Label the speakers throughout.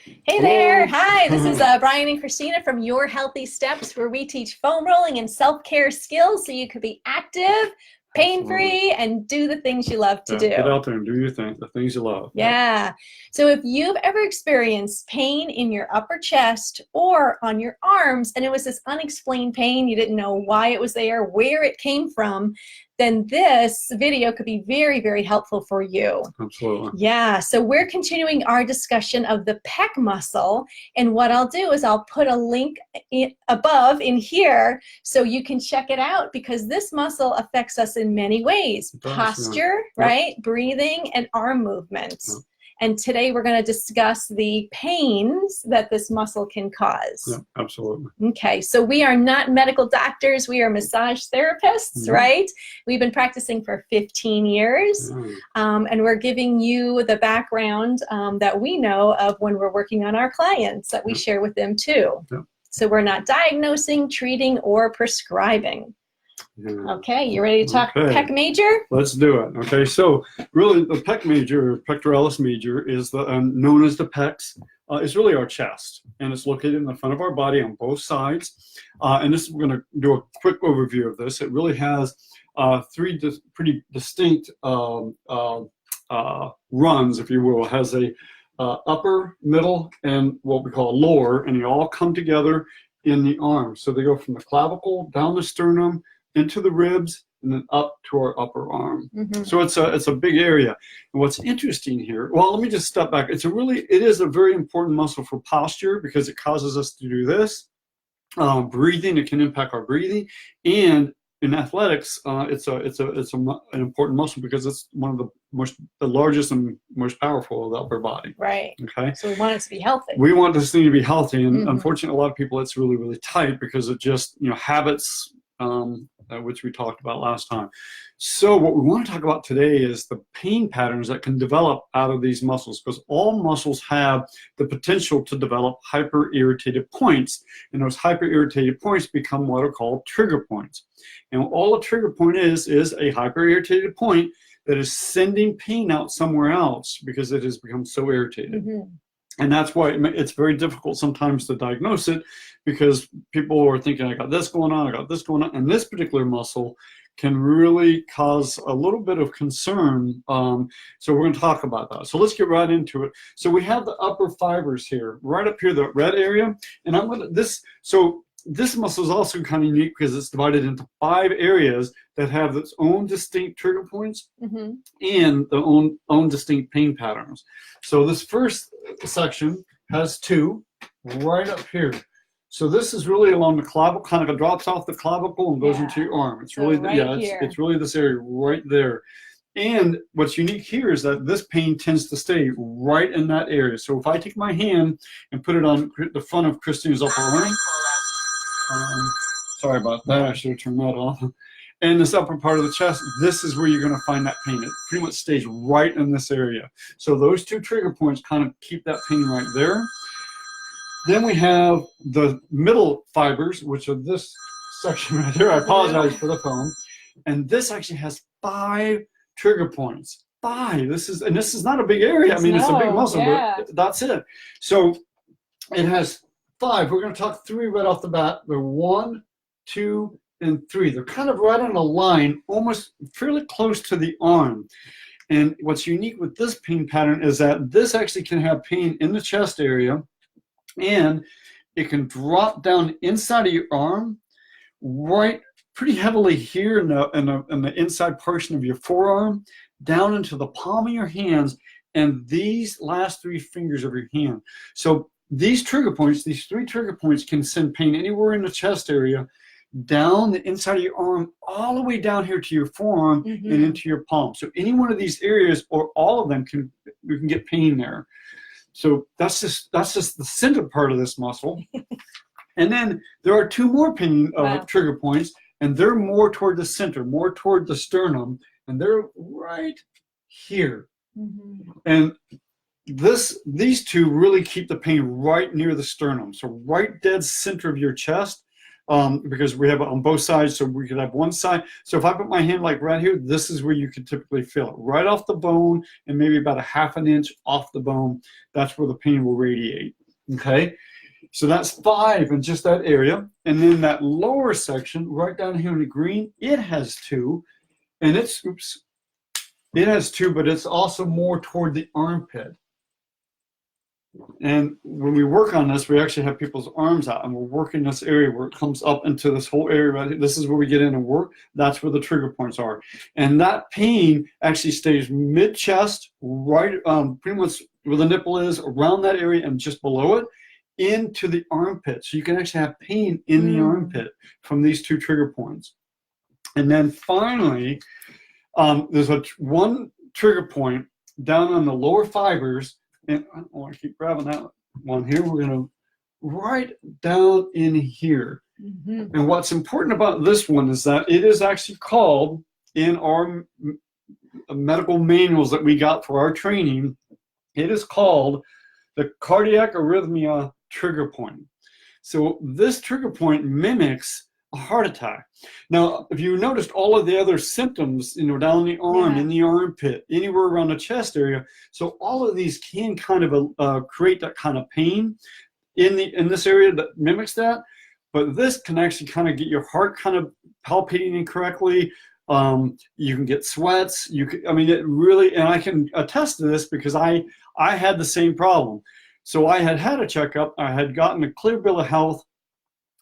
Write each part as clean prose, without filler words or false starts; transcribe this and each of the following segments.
Speaker 1: Hey there. Hi, this is Brian and Christina from Your Healthy Steps, where we teach foam rolling and self-care skills so you could be active, pain-free, and do the things you love to do.
Speaker 2: Get out there and do your thing, the things you love.
Speaker 1: Yeah. So if you've ever experienced pain in your upper chest or on your arms, and it was this unexplained pain, you didn't know why it was there, where it came from, then this video could be very, very helpful for you.
Speaker 2: Absolutely.
Speaker 1: Yeah, so we're continuing our discussion of the pec muscle, and what I'll do is I'll put a link above in here so you can check it out, because this muscle affects us in many ways. Posture, right? Breathing, and arm movements. Yep. And today we're going to discuss the pains that this muscle can cause.
Speaker 2: Yeah, absolutely.
Speaker 1: Okay, so we are not medical doctors. We are massage therapists, right? We've been practicing for 15 years, and we're giving you the background that we know of when we're working on our clients that we share with them too. So we're not diagnosing, treating, or prescribing. Okay, you ready to talk pec major?
Speaker 2: Let's do it. Okay, so really the pec major, or pectoralis major, is the known as the pecs. It's really our chest, and it's located in the front of our body on both sides. And this, we're going to do a quick overview of this. It really has three pretty distinct runs, if you will. It has a upper, middle, and what we call lower, and they all come together in the arm. So they go from the clavicle down the sternum, into the ribs, and then up to our upper arm. So it's a big area. And what's interesting here, well, let me just step back. It is a very important muscle for posture, because it causes us to do this. Breathing, it can impact our breathing, and in athletics, it's an important muscle because it's one of the largest and most powerful of the upper body.
Speaker 1: Right.
Speaker 2: Okay.
Speaker 1: So we want it to be healthy.
Speaker 2: We want this thing to be healthy, and unfortunately, a lot of people, it's really, really tight because it just, habits, which we talked about last time. So what we want to talk about today is the pain patterns that can develop out of these muscles, because all muscles have the potential to develop hyper-irritated points, and those hyper-irritated points become what are called trigger points. And all a trigger point is a hyper-irritated point that is sending pain out somewhere else because it has become so irritated. And that's why it's very difficult sometimes to diagnose it, because people are thinking, I got this going on, I got this going on. And this particular muscle can really cause a little bit of concern. So we're going to talk about that. So let's get right into it. So we have the upper fibers here, right up here, the red area. And this muscle is also kind of unique because it's divided into 5 areas that have its own distinct trigger points and their own distinct pain patterns. So this first section has 2 right up here. So this is really along the clavicle, kind of drops off the clavicle and goes into your arm. It's really, it's really this area right there. And what's unique here is that this pain tends to stay right in that area. So if I take my hand and put it on the front of Christina's upper arm, sorry about that, I should have turned that off. And this upper part of the chest, this is where you're going to find that pain. It pretty much stays right in this area. So those 2 trigger points kind of keep that pain right there. Then we have the middle fibers, which are this section right here. I apologize for the phone. And this actually has 5 trigger points. 5. This is not a big area. I mean, it's a big muscle, but that's it. So it has 5. We're going to talk 3 right off the bat. They're 1, 2, and 3. They're kind of right on a line, almost fairly close to the arm. And what's unique with this pain pattern is that this actually can have pain in the chest area, and it can drop down inside of your arm, right pretty heavily here in the inside portion of your forearm, down into the palm of your hands, and these last 3 fingers of your hand. So these trigger points, these 3 trigger points, can send pain anywhere in the chest area, down the inside of your arm, all the way down here to your forearm and into your palm. So any one of these areas, or all of them, you can get pain there. So that's just the center part of this muscle. And then there are 2 more pain trigger points, and they're more toward the center, more toward the sternum, and they're right here. And these 2 really keep the pain right near the sternum. So right dead center of your chest, because we have it on both sides, so we could have one side. So if I put my hand like right here, this is where you could typically feel it, right off the bone and maybe about a ½ an inch off the bone. That's where the pain will radiate, okay? So that's 5 in just that area. And then that lower section, right down here in the green, it has 2. And it's, it has 2, but it's also more toward the armpit. And when we work on this, we actually have people's arms out, and we're working this area where it comes up into this whole area right here. This is where we get in and work. That's where the trigger points are. And that pain actually stays mid-chest, right, pretty much where the nipple is, around that area and just below it, into the armpit. So you can actually have pain in the armpit from these 2 trigger points. And then finally, there's one trigger point down on the lower fibers. And I don't want to keep grabbing that one here. We're going to right down in here. And what's important about this one is that it is actually called, in our medical manuals that we got for our training, it is called the cardiac arrhythmia trigger point. So this trigger point mimics a heart attack. Now, if you noticed all of the other symptoms, down the arm, in the armpit, anywhere around the chest area, so all of these can kind of create that kind of pain in this area that mimics that. But this can actually kind of get your heart kind of palpating incorrectly. You can get sweats. It really, and I can attest to this because I had the same problem. So I had a checkup. I had gotten a clear bill of health,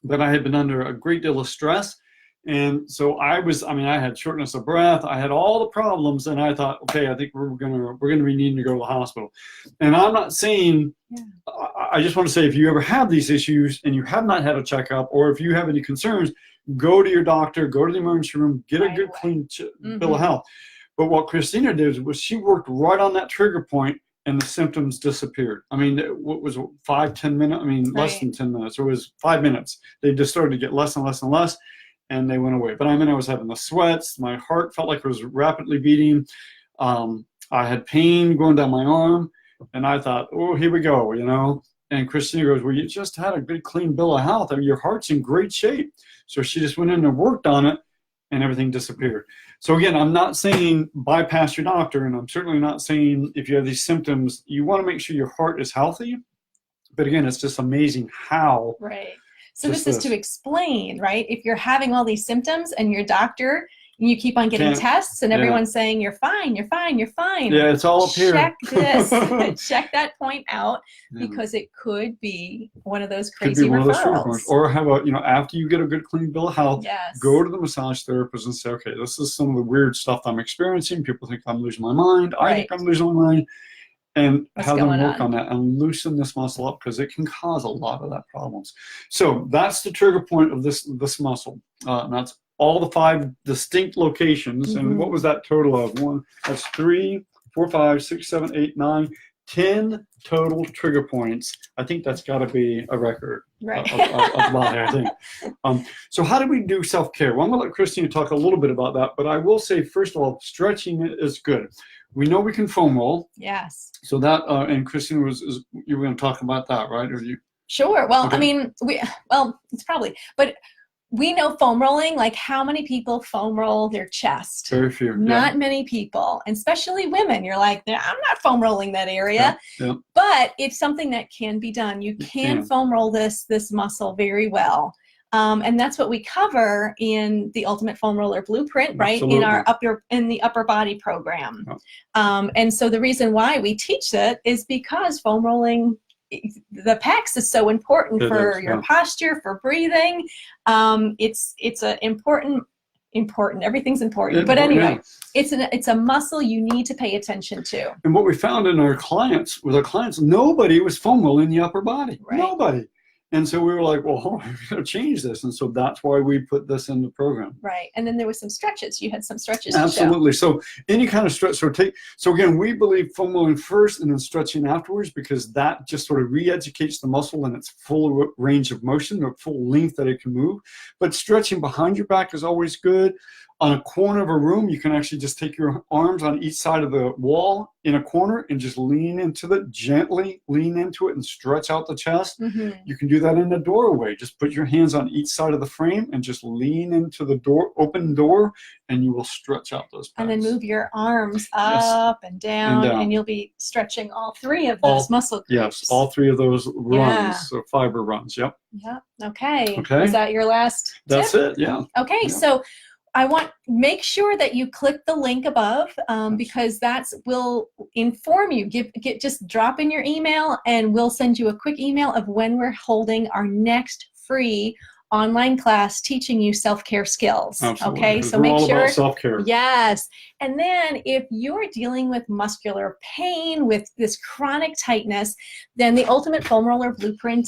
Speaker 2: but I had been under a great deal of stress. And so I had shortness of breath. I had all the problems, and I thought, okay, I think we're gonna be needing to go to the hospital. And I'm not saying, I just want to say, if you ever have these issues and you have not had a checkup, or if you have any concerns, go to your doctor, go to the emergency room, get a good clean bill of health. But what Christina did was she worked right on that trigger point, and the symptoms disappeared. What was it, 5-10 minutes? Less than 10 minutes. It was 5 minutes. They just started to get less and less and less, and they went away. But I was having the sweats. My heart felt like it was rapidly beating. I had pain going down my arm, and I thought, oh, here we go, And Christina goes, well, you just had a good, clean bill of health. Your heart's in great shape. So she just went in and worked on it, and everything disappeared. So again, I'm not saying bypass your doctor, and I'm certainly not saying if you have these symptoms, you want to make sure your heart is healthy. But again, it's just amazing how.
Speaker 1: Right. So this is to explain, right? If you're having all these symptoms and your doctor, and you keep on getting tests, and everyone's saying, you're fine, you're fine, you're fine.
Speaker 2: Yeah, it's all up here.
Speaker 1: Check this. Check that point out, because it could be one of those crazy referrals.
Speaker 2: Or how about, after you get a good clean bill of health, go to the massage therapist and say, okay, this is some of the weird stuff I'm experiencing. People think I'm losing my mind. I think I'm losing my mind. And have them work on that and loosen this muscle up, because it can cause a lot of that problems. So that's the trigger point of this muscle. And that's all the 5 distinct locations. And what was that total of? That's 3, 4, 5, 6, 7, 8, 9, 10 total trigger points. I think that's got to be a record.
Speaker 1: Right.
Speaker 2: Of about there, I think. So how do we do self-care? Well, I'm going to let Christina talk a little bit about that, but I will say, first of all, stretching is good. We know we can foam roll.
Speaker 1: Yes.
Speaker 2: So that, and Christina you were going to talk about that, right? Or you?
Speaker 1: Sure. Well, okay. It's probably, but we know foam rolling, like how many people foam roll their chest?
Speaker 2: Very few.
Speaker 1: Not many people, and especially women. You're like, I'm not foam rolling that area.
Speaker 2: Yeah.
Speaker 1: But it's something that can be done. You can foam roll this muscle very well. And that's what we cover in the Ultimate Foam Roller Blueprint, right?
Speaker 2: Absolutely.
Speaker 1: In the upper body program. And so the reason why we teach it is because foam rolling, the pecs is so important for your posture, for breathing. It's an important. Everything's important. But anyway, it's a muscle you need to pay attention to.
Speaker 2: And what we found with our clients, nobody was foam rolling the upper body. Right. Nobody. And so we were like, well, we're going to change this. And so that's why we put this in the program.
Speaker 1: Right. And then there was some stretches. You had some stretches
Speaker 2: Absolutely. To show. So any kind of stretch. So again, we believe foam rolling first and then stretching afterwards, because that just sort of re-educates the muscle in its full range of motion, or full length that it can move. But stretching behind your back is always good. on a corner of a room, you can actually just take your arms on each side of the wall in a corner and just lean into it, gently lean into it and stretch out the chest. You can do that in the doorway. Just put your hands on each side of the frame and just lean into the door, open door, and you will stretch out those pecs.
Speaker 1: And then move your arms up and down, and you'll be stretching all three of those muscle groups.
Speaker 2: Yes, all three of those runs, so fiber runs. Yep.
Speaker 1: Yep. Okay.
Speaker 2: Okay.
Speaker 1: Is that your last tip?
Speaker 2: That's it. Yeah.
Speaker 1: Okay. So I make sure that you click the link above because will inform you. Just drop in your email and we'll send you a quick email of when we're holding our next free online class teaching you self-care skills.
Speaker 2: Absolutely.
Speaker 1: Okay, so
Speaker 2: we're
Speaker 1: make
Speaker 2: all
Speaker 1: sure.
Speaker 2: About self-care.
Speaker 1: Yes. And then if you're dealing with muscular pain, with this chronic tightness, then the Ultimate Foam Roller Blueprint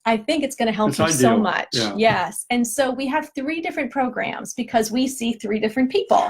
Speaker 1: I think it's going to help you so much.
Speaker 2: Yeah.
Speaker 1: Yes. And so we have 3 different programs because we see 3 different people.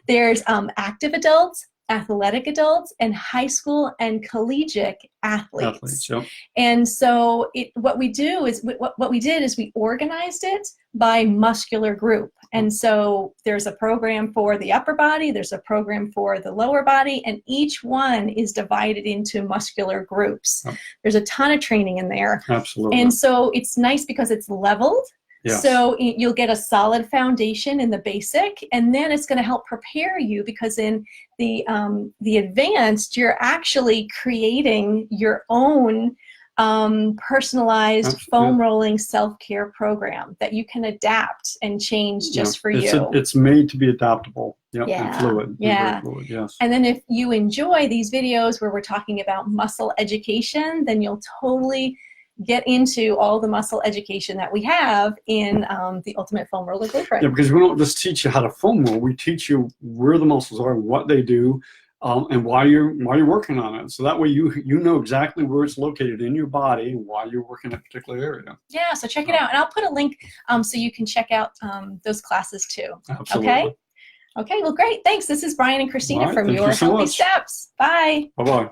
Speaker 1: There's active adults, athletic adults, and high school and collegiate athletes.
Speaker 2: Yep.
Speaker 1: And so what we did is we organized it by muscular group. And so there's a program for the upper body, there's a program for the lower body, and each one is divided into muscular groups. Yep. There's a ton of training in there.
Speaker 2: Absolutely.
Speaker 1: And so it's nice because it's leveled. Yes. So you'll get a solid foundation in the basic, and then it's going to help prepare you because in the advanced, you're actually creating your own personalized foam rolling self-care program that you can adapt and change just for you.
Speaker 2: It's made to be adaptable. Yep, and fluid.
Speaker 1: Yeah.
Speaker 2: Fluid, yes.
Speaker 1: And then if you enjoy these videos where we're talking about muscle education, then you'll totally get into all the muscle education that we have in the Ultimate Foam Roller Blueprint.
Speaker 2: Yeah, because we don't just teach you how to foam roll. We teach you where the muscles are, what they do, and why you're working on it. So that way you know exactly where it's located in your body and why you're working in a particular area.
Speaker 1: Yeah, so check it out. And I'll put a link so you can check out those classes too.
Speaker 2: Absolutely.
Speaker 1: Okay? Okay, well, great. Thanks. This is Brian and Christina from Your Healthy Steps. Bye.
Speaker 2: Bye-bye.